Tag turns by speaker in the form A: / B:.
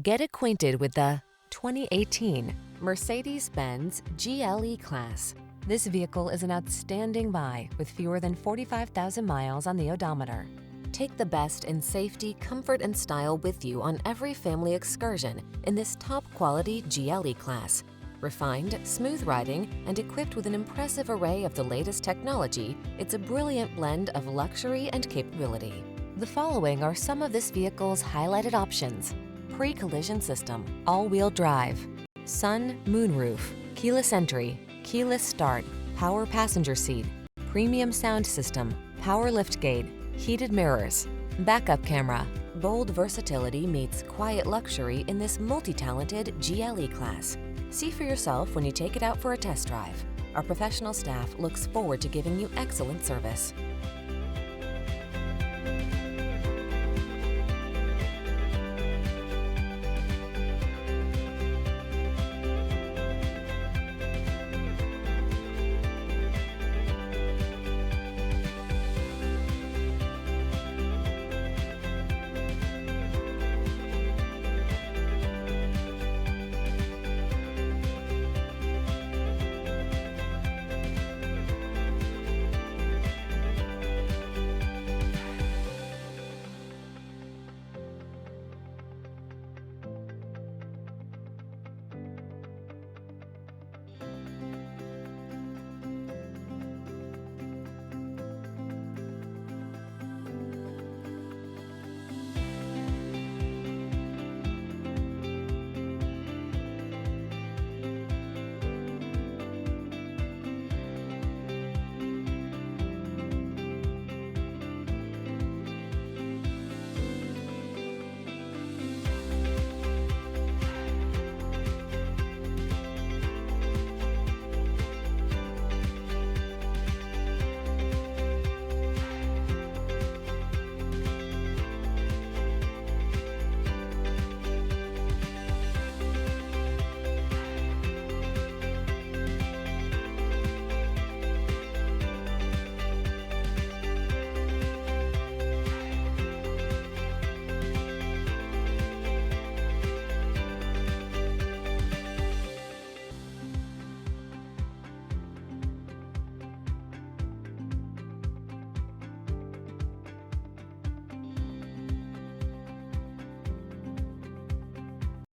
A: Get acquainted with the 2018 Mercedes-Benz GLE-Class. This vehicle is an outstanding buy with fewer than 45,000 miles on the odometer. Take the best in safety, comfort, and style with you on every family excursion in this top-quality GLE-Class. Refined, smooth riding, and equipped with an impressive array of the latest technology, it's a brilliant blend of luxury and capability. The following are some of this vehicle's highlighted options: pre-collision system, all-wheel drive, sun moonroof, keyless entry, keyless start, power passenger seat, premium sound system, power liftgate, heated mirrors, backup camera. Bold versatility meets quiet luxury in this multi-talented GLE class. See for yourself when you take it out for a test drive. Our professional staff looks forward to giving you excellent service.